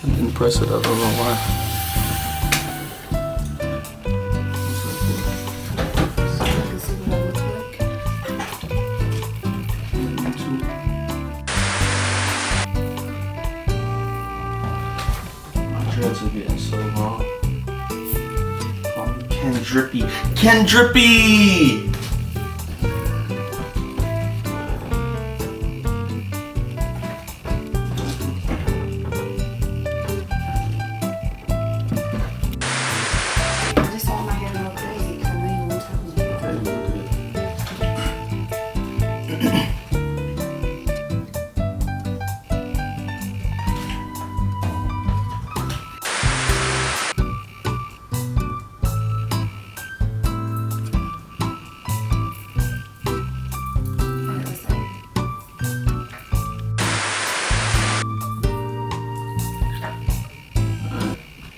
I didn't press it, I don't know why. My dreads are getting so long. Call me Ken Drippy. Ken Drippy!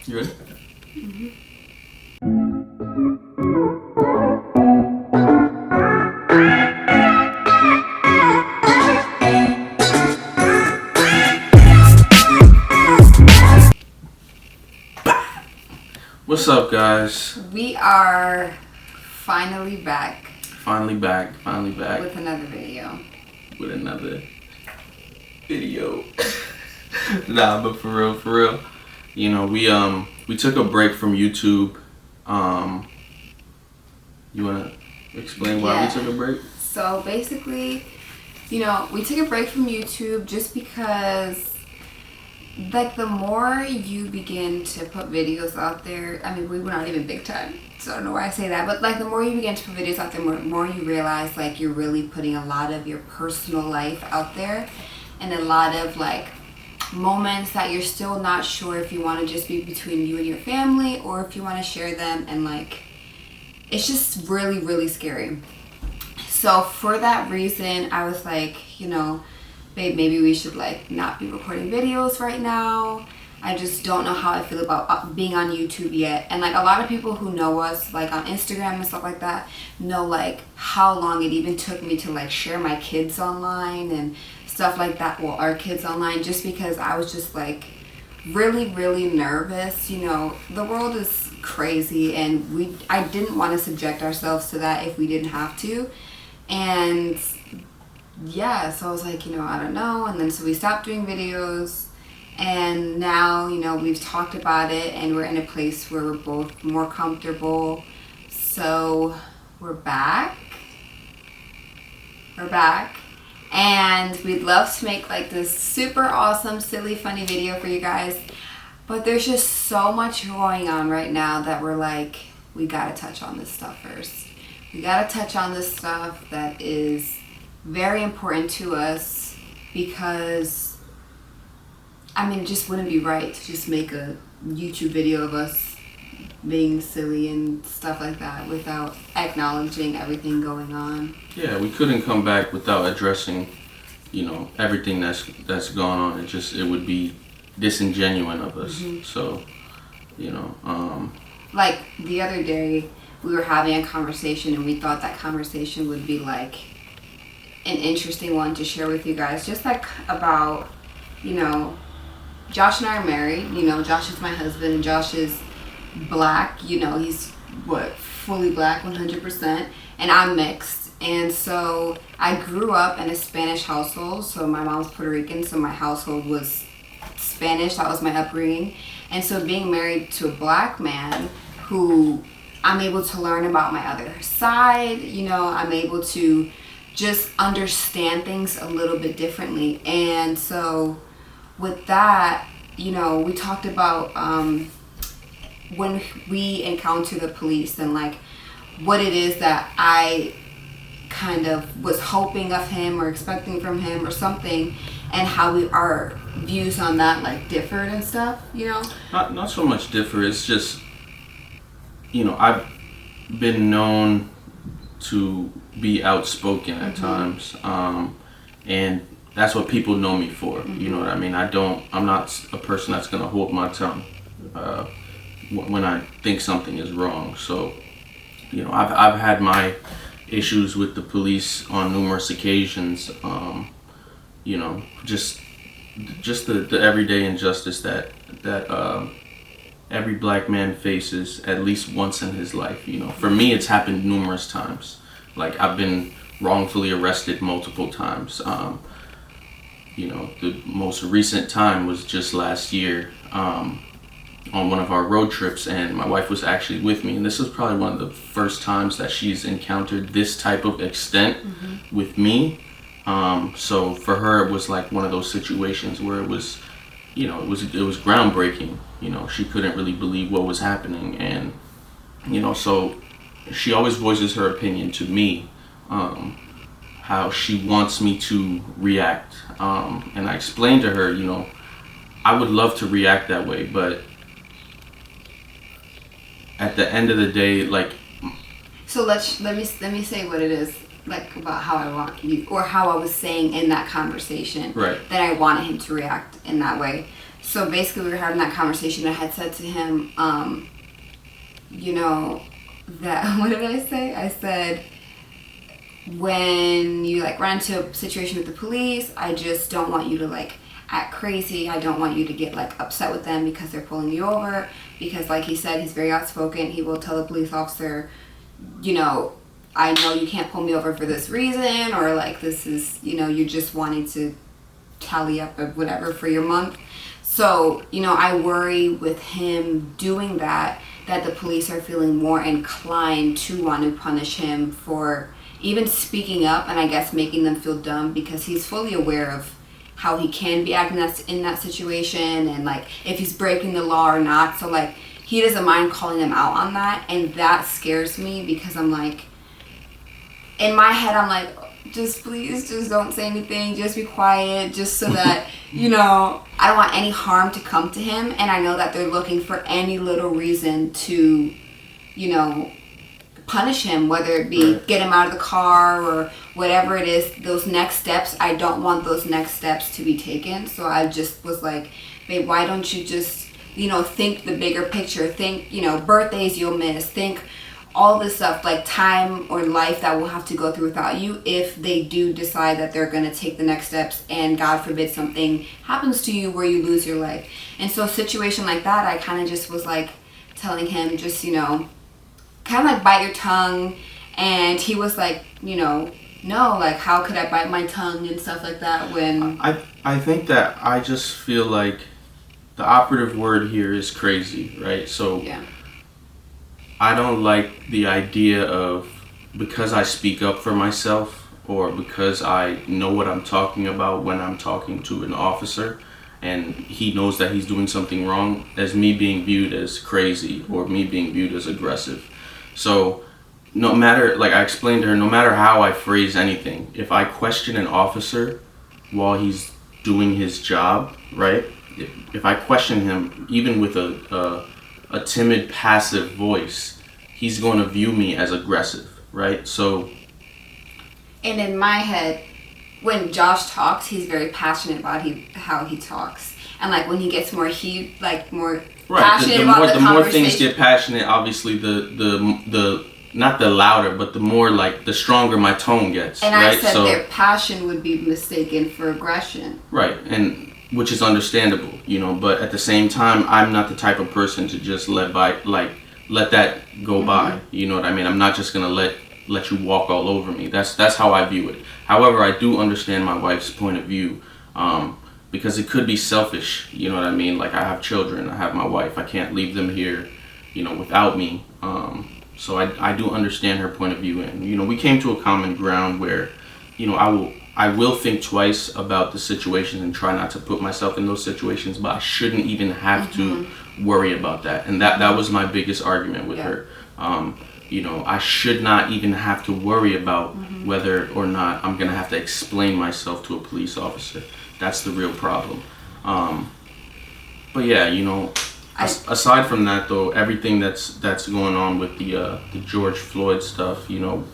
You ready? What's up, guys? We are finally back. Finally back. With another video. Nah, but for real. You know, we took a break from YouTube. You wanna explain why we took a break? So basically, you know, we took a break from YouTube just because, like, the more you begin to put videos out there, I mean, we were not even big time, so I don't know why I say that, but like the more you begin to put videos out there, more you realize like you're really putting a lot of your personal life out there, and a lot of like moments that you're still not sure if you want to just be between you and your family or if you want to share them, and like it's just really scary. So for that reason, I was like, you know, babe, maybe we should like not be recording videos right now. I just don't know how I feel about being on YouTube yet. And like a lot of people who know us like on Instagram and stuff like that know like how long it even took me to like share my kids online and stuff like that. Well, our kids online, just because I was just like really nervous. You know, the world is crazy, and I didn't want to subject ourselves to that if we didn't have to. And yeah, so I was like, you know, I don't know. And then so we stopped doing videos, and now, you know, we've talked about it and we're in a place where we're both more comfortable. So we're back, and we'd love to make like this super awesome, silly, funny video for you guys, but there's just so much going on right now that we're like, we gotta touch on this stuff first. We gotta touch on this stuff that is very important to us, because I mean, it just wouldn't be right to just make a YouTube video of us being silly and stuff like that without acknowledging everything going on. Yeah, we couldn't come back without addressing, you know, everything that's gone on. It would be disingenuous of us. So, you know, like the other day we were having a conversation, and we thought that conversation would be like an interesting one to share with you guys, just like about, you know, Josh and I are married. You know, Josh is my husband, and Josh is black. You know, he's fully black, 100%, and I'm mixed. And so I grew up in a Spanish household. So my mom's Puerto Rican, so my household was Spanish. That was my upbringing. And so being married to a black man who I'm able to learn about my other side, you know, I'm able to just understand things a little bit differently. And so with that, you know, we talked about when we encounter the police, and like what it is that I kind of was hoping of him or expecting from him or something, and how our views on that like differed and stuff, you know? Not so much differ, it's just, you know, I've been known to be outspoken at times, and that's what people know me for. You know what I mean? I'm not a person that's gonna hold my tongue when I think something is wrong. So, you know, I've had my issues with the police on numerous occasions. You know, just just the everyday injustice that every black man faces at least once in his life. You know, for me, it's happened numerous times. Like, I've been wrongfully arrested multiple times. You know, the most recent time was just last year, on one of our road trips, and my wife was actually with me, and this was probably one of the first times that she's encountered this type of extent with me. So for her, it was like one of those situations where it was, you know, it was groundbreaking. You know, she couldn't really believe what was happening, and you know, so she always voices her opinion to me, how she wants me to react, and I explained to her, you know, I would love to react that way, but at the end of the day, like. So let me say what it is, like, about how I want you, or how I was saying in that conversation, Right. that I wanted him to react in that way. So basically, we were having that conversation. I had said to him, you know, that what did I say? I said, when you like run into a situation with the police, I just don't want you to like act crazy. I don't want you to get like upset with them because they're pulling you over, because like he said, he's very outspoken. He will tell the police officer, you know, I know you can't pull me over for this reason, or like this is, you know, you're just wanting to tally up or whatever for your month. So, you know, I worry with him doing that the police are feeling more inclined to want to punish him for even speaking up, and I guess making them feel dumb, because he's fully aware of how he can be acting in that situation, and like if he's breaking the law or not. So like he doesn't mind calling them out on that, and that scares me, because I'm like, in my head I'm like, just please just don't say anything, just be quiet, just so that you know, I don't want any harm to come to him, and I know that they're looking for any little reason to, you know, punish him, whether it be get him out of the car or whatever it is. Those next steps, I don't want those next steps to be taken. So I just was like, babe, why don't you just, you know, think the bigger picture, think, you know, birthdays you'll miss, think all this stuff, like time or life that we'll have to go through without you if they do decide that they're going to take the next steps, and God forbid something happens to you where you lose your life. And so a situation like that, I kind of just was like telling him, just, you know, kind of like bite your tongue. And he was like, you know, no, like how could I bite my tongue and stuff like that when... I think that I just feel like the operative word here is crazy, right? So Yeah. I don't like the idea of, because I speak up for myself, or because I know what I'm talking about when I'm talking to an officer and he knows that he's doing something wrong, as me being viewed as crazy or me being viewed as aggressive. So no matter, like I explained to her, no matter how I phrase anything, if I question an officer while he's doing his job, right? If I question him, even with a timid, passive voice, he's going to view me as aggressive, right? So, and in my head, when Josh talks, he's very passionate about how he talks, and like when he gets more passionate about the more things get passionate, obviously the not the louder, but the more, like, the stronger my tone gets. And right? I said their passion would be mistaken for aggression. Right, and which is understandable, you know. But at the same time, I'm not the type of person to just let that go by. You know what I mean? I'm not just gonna let you walk all over me. That's how I view it. However, I do understand my wife's point of view, because it could be selfish. You know what I mean? Like, I have children, I have my wife. I can't leave them here, you know, without me. So I do understand her point of view, and you know, we came to a common ground where, you know, I will think twice about the situation and try not to put myself in those situations, but I shouldn't even have to worry about that. And that was my biggest argument with her. You know, I should not even have to worry about whether or not I'm gonna have to explain myself to a police officer. That's the real problem. But yeah, you know, aside from that though, everything that's going on with the George Floyd stuff, you know,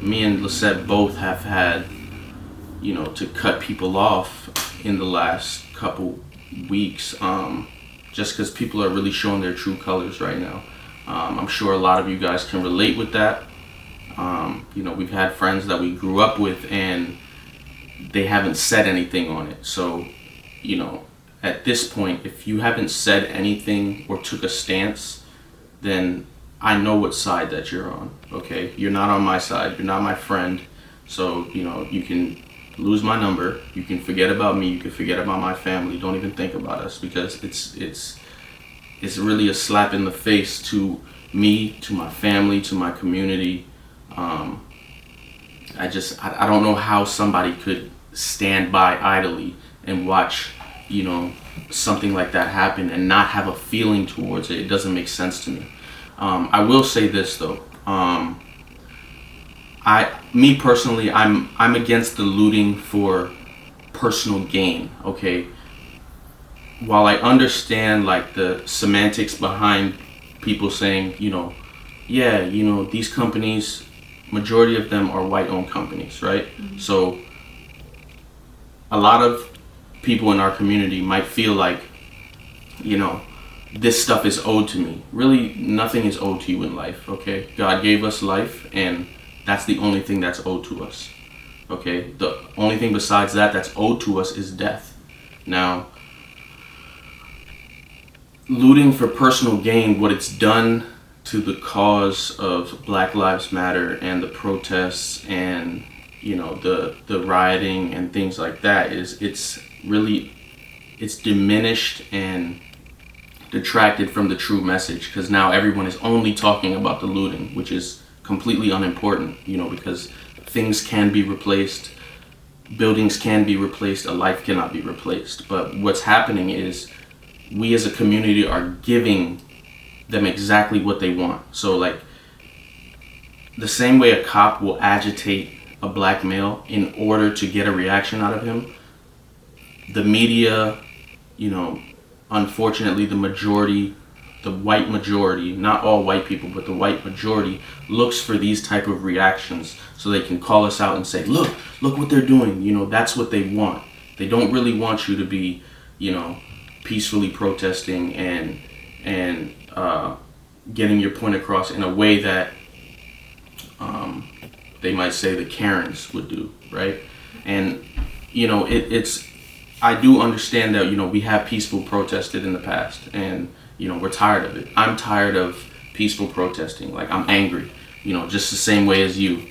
me and Lisette both have had, you know, to cut people off in the last couple weeks, just because people are really showing their true colors right now. I'm sure a lot of you guys can relate with that. You know, we've had friends that we grew up with and they haven't said anything on it. So you know, at this point, if you haven't said anything or took a stance, then I know what side that you're on, okay? You're not on my side, you're not my friend, so, you know, you can lose my number, you can forget about me, you can forget about my family, don't even think about us, because it's really a slap in the face to me, to my family, to my community. I don't know how somebody could stand by idly and watch, you know, something like that happen and not have a feeling towards it. It doesn't make sense to me. I will say this though. Me personally, I'm against the looting for personal gain. Okay. While I understand like the semantics behind people saying, you know, yeah, you know, these companies, majority of them are white-owned companies, right? Mm-hmm. So a lot of people in our community might feel like, you know, this stuff is owed to me. Really, nothing is owed to you in life, okay? God gave us life, and that's the only thing that's owed to us, okay? The only thing besides that that's owed to us is death. Now, looting for personal gain, what it's done to the cause of Black Lives Matter and the protests and, you know, the rioting and things like that, is it's diminished and detracted from the true message, because now everyone is only talking about the looting, which is completely unimportant, you know, because things can be replaced, buildings can be replaced, a life cannot be replaced. But what's happening is we as a community are giving them exactly what they want. So like the same way a cop will agitate a black male in order to get a reaction out of him, the media, you know, unfortunately the white majority, not all white people, but the white majority looks for these type of reactions so they can call us out and say, look what they're doing. You know, that's what they want. They don't really want you to be, you know, peacefully protesting and getting your point across in a way that they might say the Karens would do, right? And, you know, I do understand that, you know, we have peaceful protested in the past, and, you know, we're tired of it. I'm tired of peaceful protesting. Like, I'm angry, you know, just the same way as you.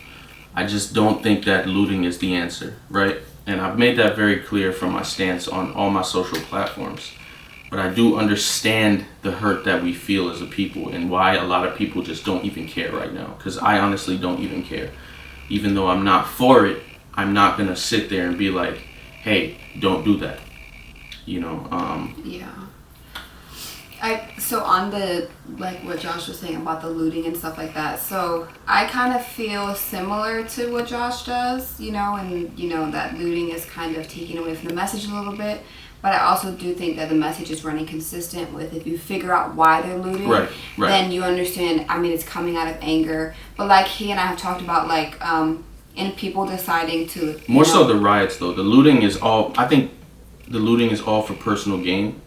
I just don't think that looting is the answer, right? And I've made that very clear from my stance on all my social platforms. But I do understand the hurt that we feel as a people and why a lot of people just don't even care right now. Because I honestly don't even care. Even though I'm not for it, I'm not going to sit there and be like, hey, don't do that. You know? Yeah. So on the, like what Josh was saying about the looting and stuff like that, so I kind of feel similar to what Josh does, you know, and, you know, that looting is kind of taking away from the message a little bit. But I also do think that the message is running consistent with, if you figure out why they're looting, right. Then you understand, I mean, it's coming out of anger. But like he and I have talked about, like, in people deciding to... More so the riots, though. The looting is all... I think the looting is all for personal gain.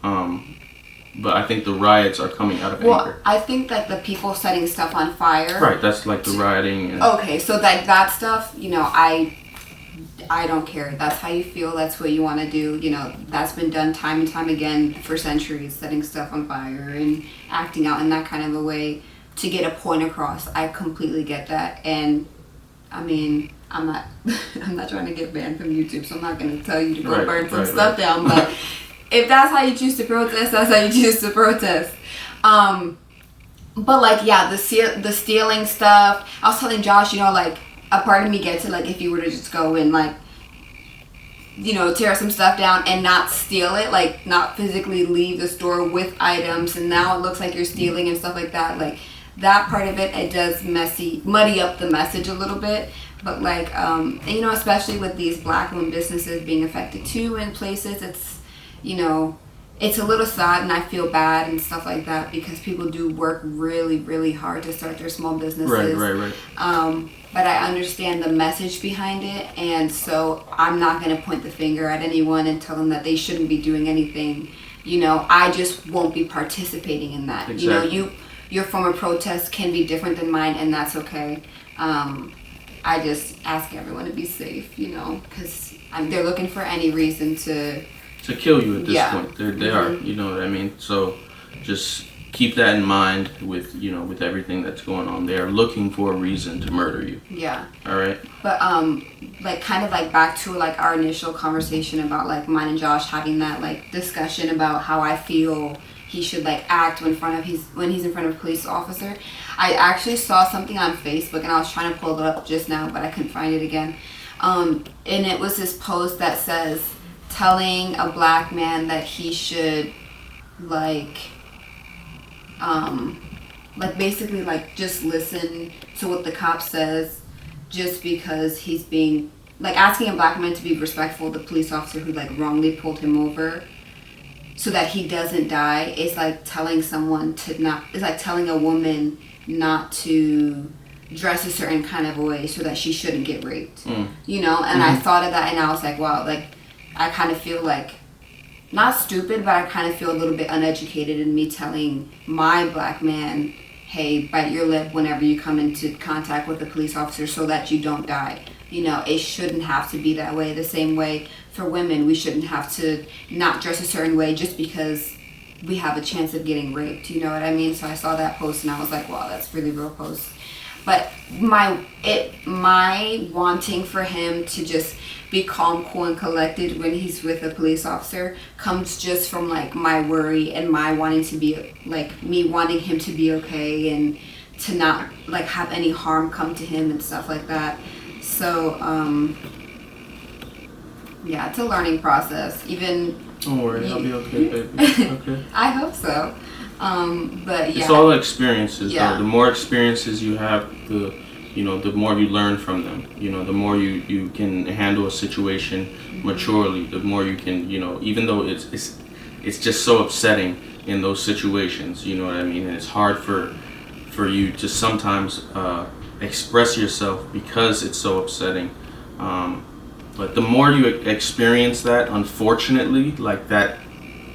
But I think the riots are coming out of anger. I think like the people setting stuff on fire... Right, that's like the rioting. And okay, so like that stuff, you know, I don't care. That's how you feel. That's what you want to do. You know, that's been done time and time again for centuries, setting stuff on fire and acting out in that kind of a way to get a point across. I completely get that. And I mean, I'm not trying to get banned from YouTube, so I'm not going to tell you to go burn some stuff down. But if that's how you choose to protest, that's how you choose to protest. But like, yeah, the stealing stuff. I was telling Josh, you know, like, a part of me gets it, like, if you were to just go and, like, you know, tear some stuff down and not steal it, like, not physically leave the store with items, and now it looks like you're stealing and stuff like that, like, that part of it does muddy up the message a little bit. But, like, and, you know, especially with these black-owned businesses being affected, too, in places, it's, you know, it's a little sad, and I feel bad and stuff like that, because people do work really, really hard to start their small businesses. Right. But I understand the message behind it, and so I'm not going to point the finger at anyone and tell them that they shouldn't be doing anything. You know, I just won't be participating in that. Exactly. You know, your form of protest can be different than mine, and that's okay. I just ask everyone to be safe, you know, because they're looking for any reason to to kill you at this Yeah. point. They are, you know what I mean? So just keep that in mind with, you know, with everything that's going on. They are looking for a reason to murder you. Yeah. All right. But like kind of like back to like our initial conversation about like mine and Josh having that like discussion about how I feel he should like act when he's in front of a police officer. I actually saw something on Facebook and I was trying to pull it up just now, but I couldn't find it again. And it was this post that says telling a black man that he should like basically like just listen to what the cop says just because he's being like asking a black man to be respectful of the police officer who like wrongly pulled him over so that he doesn't die is like telling someone to not, it's like telling a woman not to dress a certain kind of way so that she shouldn't get raped. You know, and I thought of that and I was like, wow, like I kind of feel like not stupid, but I kind of feel a little bit uneducated in me telling my black man, hey, bite your lip whenever you come into contact with a police officer so that you don't die. You know, it shouldn't have to be that way. The same way for women, we shouldn't have to not dress a certain way just because we have a chance of getting raped. You know what I mean? So I saw that post and I was like, wow, that's really real post. But my wanting for him to just be calm, cool, and collected when he's with a police officer comes just from like my worry and my wanting to be like me wanting him to be okay and to not like have any harm come to him and stuff like that. So yeah, it's a learning process. Even don't worry, I'll be okay, baby. Okay. I hope so. But yeah, it's all experiences. Yeah. Though. The more experiences you have, the more you learn from them. You know, the more you can handle a situation maturely. The more you can, you know, even though it's just so upsetting in those situations. You know what I mean? And it's hard for you to sometimes express yourself because it's so upsetting. But the more you experience that, unfortunately, like that.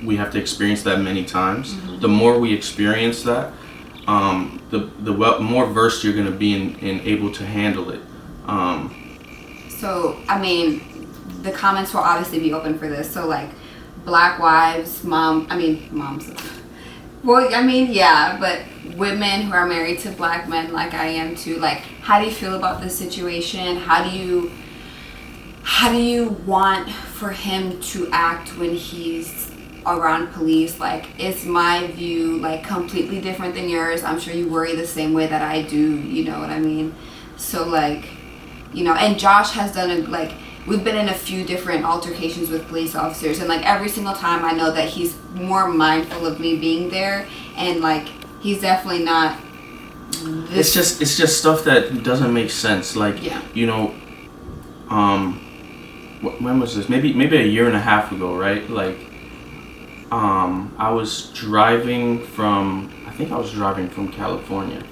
We have to experience that many times. The more we experience that, the more versed you're going to be in able to handle it. So, I mean, the comments will obviously be open for this. So, like, black wives, moms. Well, I mean, yeah, but women who are married to black men, like I am too. Like, how do you feel about this situation? How do you want for him to act when he's around police? Like, is my view like completely different than yours? I'm sure you worry the same way that I do, you know what I mean? So like, you know, and Josh has done we've been in a few different altercations with police officers, and like every single time I know that he's more mindful of me being there, and like he's definitely not it's just stuff that doesn't make sense. Like, you know, when was this? Maybe a year and a half ago, right? Like, I was driving from California.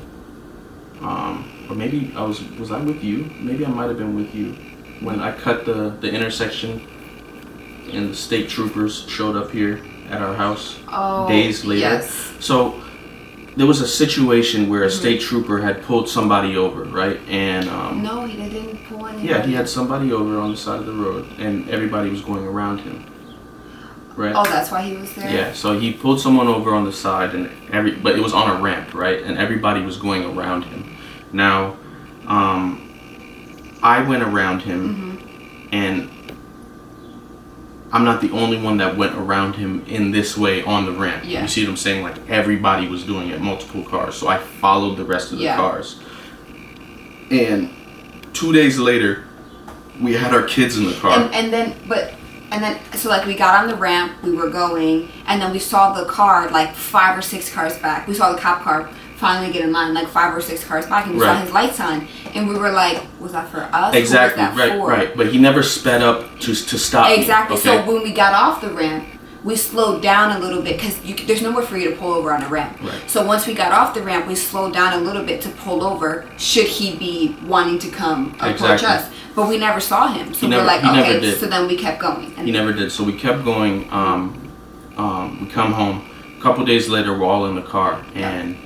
Or maybe was I with you? Maybe I might have been with you when I cut the intersection and the state troopers showed up here at our house days later. Yes. So there was a situation where a state trooper had pulled somebody over, right? And no, he didn't pull anybody. Yeah, he had somebody over on the side of the road, and everybody was going around him. Right. Oh, that's why he was there? Yeah, so he pulled someone over on the side, but it was on a ramp, right? And everybody was going around him. Now, I went around him, and I'm not the only one that went around him in this way on the ramp. Yeah. You see what I'm saying? Like, everybody was doing it, multiple cars. So I followed the rest of the cars. And 2 days later, we had our kids in the car. And then, so like we got on the ramp, we were going, and then we saw the car like 5 or 6 cars back. We saw the cop car finally get in line, like 5 or 6 cars back, and we saw his lights on, and we were like, was that for us? Exactly, or was that for? Right. But he never sped up to stop. Exactly. Me, okay? So when we got off the ramp, we slowed down a little bit because there's nowhere for you to pull over on a ramp. Right. So once we got off the ramp, we slowed down a little bit to pull over should he be wanting to come approach us. But we never saw him. So we're like, okay, so then we kept going. He never did. So we kept going. We come home. A couple days later, we're all in the car, and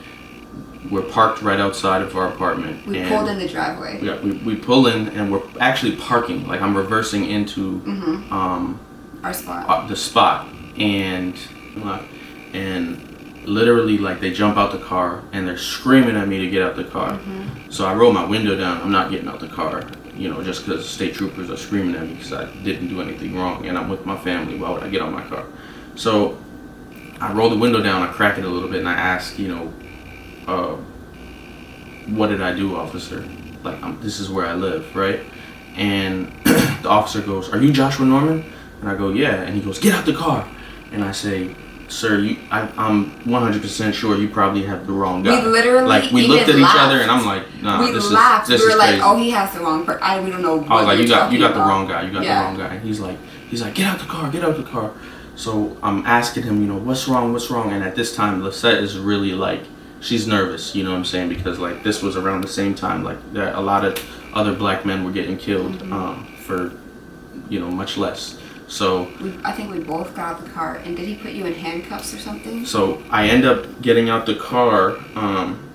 we're parked right outside of our apartment. We pulled in the driveway. Yeah, we pull in, and we're actually parking. Like, I'm reversing into Our spot. The spot, and literally, like, they jump out the car and they're screaming at me to get out the car. So I roll my window down. I'm not getting out the car, you know, just because state troopers are screaming at me because I didn't do anything wrong and I'm with my family. Why would I get out my car? So I roll the window down, I crack it a little bit, and I ask, you know, what did I do, officer? Like, this is where I live, right? And the officer goes, "Are you Joshua Norman?" And I go, "Yeah." And he goes, "Get out the car." And I say, "Sir, I'm 100% sure you probably have the wrong guy." We literally we looked at each other, and I'm like, "Nah, we this laughed. is We were like, crazy." "Oh, he has the wrong person." We don't know. I was like, "You got the wrong guy. You got Yeah. the wrong guy." And he's like, "Get out the car, get out the car." So I'm asking him, you know, what's wrong? And at this time, Lisette is really like, she's nervous, you know what I'm saying? Because like this was around the same time, like that a lot of other black men were getting killed for, you know, much less. So I think we both got out the car. And did he put you in handcuffs or something? So I end up getting out the car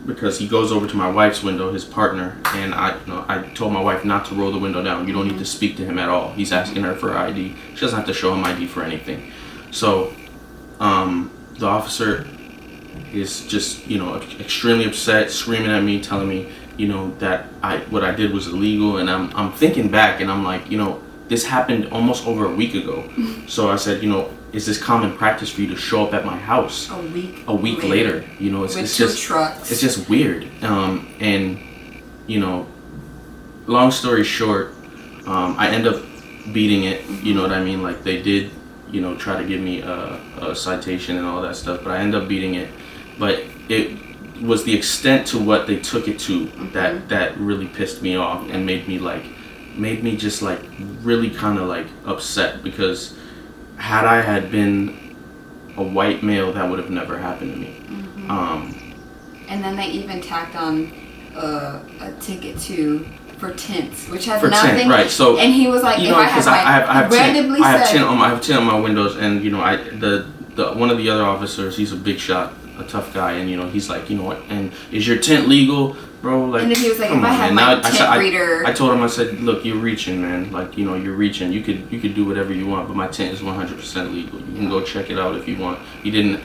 because he goes over to my wife's window, his partner, and I told my wife not to roll the window down. You don't need to speak to him at all. He's asking her for her ID. She doesn't have to show him ID for anything. So the officer is just, you know, extremely upset, screaming at me, telling me, you know, that what I did was illegal. And I'm thinking back, and I'm like, you know, this happened almost over a week ago. So I said, you know, is this common practice for you to show up at my house a week later? You know, it's just trucks. It's just weird. And you know, long story short, I end up beating it. You know what I mean? Like they did, you know, try to give me a citation and all that stuff, but I end up beating it. But it was the extent to what they took it to that really pissed me off and made me just like really kind of like upset, because had I had been a white male, that would have never happened to me. And then they even tacked on a ticket too for tints, which has for nothing. Tint, right? So and he was like, you if know, I had randomly I have tint on my windows, and you know, the one of the other officers, he's a big shot, a tough guy, and you know, he's like, you know what, and is your tint legal, bro? Like, and then he was like, if come I on, had man. my tint reader. I told him, I said, look, you're reaching, man. Like, you know, you're reaching. You could do whatever you want, but my tint is 100% legal. You can go check it out if you want. He didn't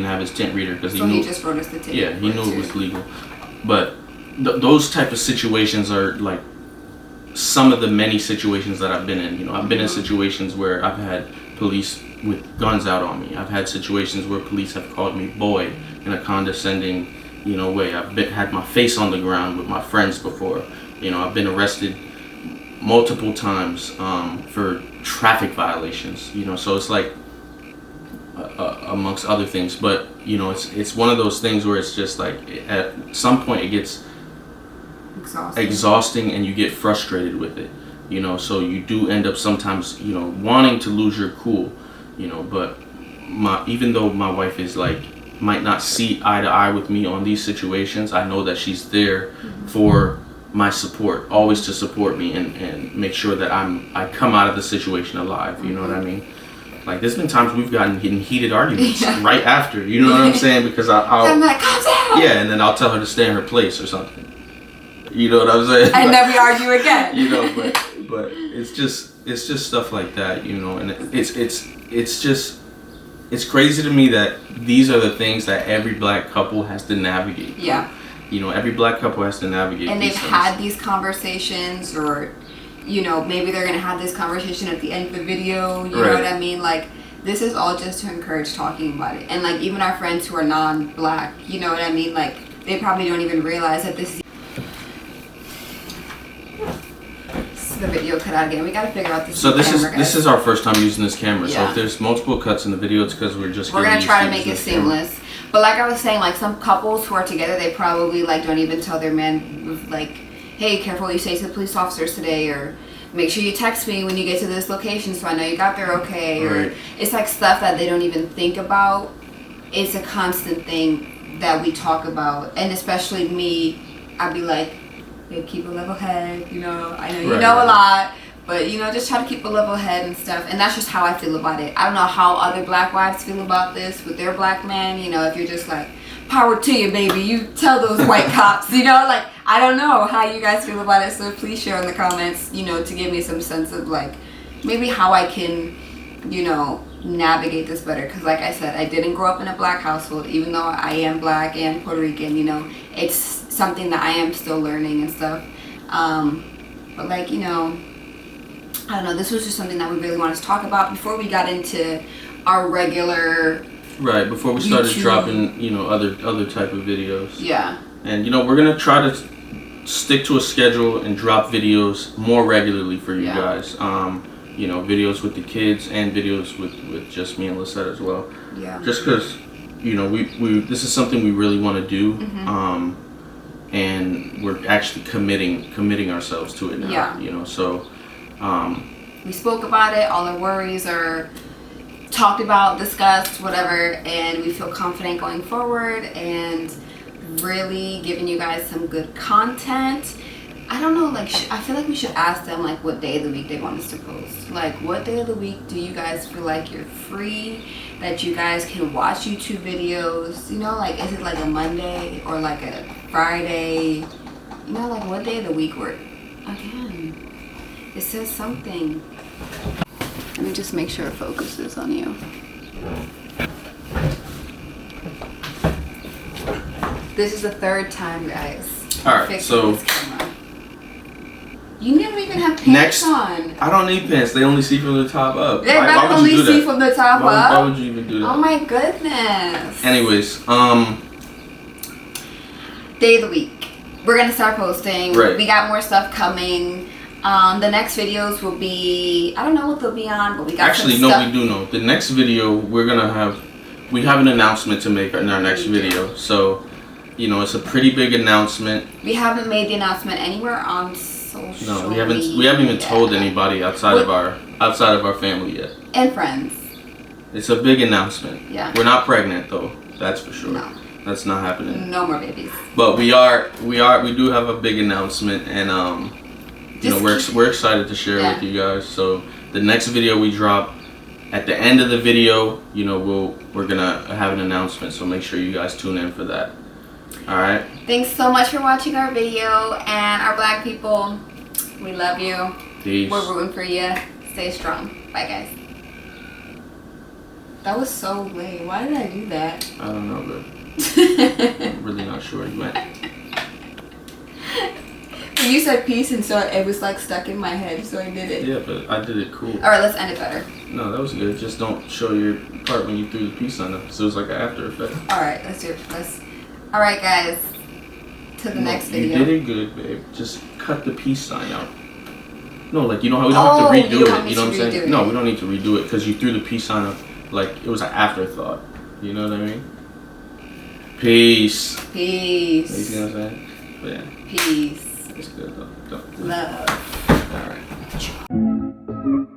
have his tint reader because he just wrote us the ticket. Yeah, he knew it was legal. But those type of situations are like some of the many situations that I've been in. You know, I've been in situations where I've had police with guns out on me. I've had situations where police have called me boy in a condescending, you know, way. I've had my face on the ground with my friends before. You know, I've been arrested multiple times for traffic violations. You know, so it's like amongst other things. But you know, it's one of those things where it's just like at some point it gets exhausting and you get frustrated with it. You know, so you do end up sometimes, you know, wanting to lose your cool. You know, but even though my wife is like, might not see eye to eye with me on these situations, I know that she's there for my support, always to support me and make sure that I come out of the situation alive. You know what I mean? Like there's been times we've gotten in heated arguments right after. You know what I'm saying? Because I'm like, calm down. Yeah, and then I'll tell her to stay in her place or something. You know what I'm saying? And then we argue again. You know, but it's just stuff like that. You know, and it's crazy to me that these are the things that every black couple has to navigate. Yeah. You know, every black couple has to navigate. And they've had these conversations, or, you know, maybe they're going to have this conversation at the end of the video. You know what I mean? Like, this is all just to encourage talking about it. And, like, even our friends who are non-black, you know what I mean? Like, they probably don't even realize that this is the video cut out again. We gotta figure out this. So this is our first time using this camera. Yeah. So if there's multiple cuts in the video, it's because we're gonna try to make it seamless. But like I was saying, like some couples who are together, they probably like don't even tell their man like, hey, careful what you say to the police officers today, or make sure you text me when you get to this location so I know you got there okay. Or it's like stuff that they don't even think about. It's a constant thing that we talk about, and especially me, I'd be like, keep a level head, you know, I know you know a lot, but you know, just try to keep a level head and stuff. And that's just how I feel about it. I don't know how other black wives feel about this with their black man. You know, if you're just like, power to you, baby, you tell those white cops, you know, like, I don't know how you guys feel about it, so please share in the comments, you know, to give me some sense of like, maybe how I can, you know, navigate this better. Because like I said, I didn't grow up in a black household, even though I am black and Puerto Rican, you know, it's something that I am still learning and stuff. But like, you know, I don't know, this was just something that we really wanted to talk about before we got into our regular right, before we started YouTube. dropping, you know, other type of videos. Yeah. And you know, we're gonna try to stick to a schedule and drop videos more regularly for you guys. You know, videos with the kids and videos with just me and Lisette as well. Yeah. Just because, you know, we this is something we really want to do, and we're actually committing ourselves to it now. Yeah. You know, so we spoke about it. All our worries are talked about, discussed, whatever, and we feel confident going forward and really giving you guys some good content. I don't know, like, I feel like we should ask them, like, what day of the week they want us to post. Like, what day of the week do you guys feel like you're free, that you guys can watch YouTube videos? You know, like, is it like a Monday or like a Friday? You know, like, what day of the week we're... Again, it says something. Let me just make sure it focuses on you. This is the third time, guys. alright, so This camera. You don't even have pants on. I don't need pants. They only see from the top up. They're not only see from the top up. Why would you even do that? Oh my goodness. Anyways, day of the week. We're gonna start posting. Right. We got more stuff coming. The next videos will be, I don't know what they'll be on, but we got actually some no, stuff. we do know. The next video we have an announcement to make in our next video. So, you know, it's a pretty big announcement. We haven't made the announcement anywhere on social. No, we haven't even told anybody outside of our family yet. And friends. It's a big announcement. Yeah. We're not pregnant though. That's for sure. No. That's not happening. No more babies. But we do have a big announcement, and you know, we're excited to share it with you guys. So the next video we drop, at the end of the video, you know, we're gonna have an announcement. So make sure you guys tune in for that. All right. Thanks so much for watching our video, and our black people, we love you. Peace. We're rooting for you. Stay strong. Bye, guys. That was so late. Why did I do that? I don't know, but I'm really not sure you went. You said peace, and so it was like stuck in my head, so I did it. Yeah, but I did it cool. All right, let's end it better. No, that was good. Just don't show your part when you threw the peace sign up, so it was like an after effect. All right, let's do it. All right, guys. To the next video. You did it good, babe. Just cut the peace sign out. No, like we don't have to redo it. You know what I'm saying? No, we don't need to redo it because you threw the peace sign up like it was an afterthought. You know what I mean? Peace. Peace. You see what I'm saying? But yeah. Peace. It's good though. Love. All right.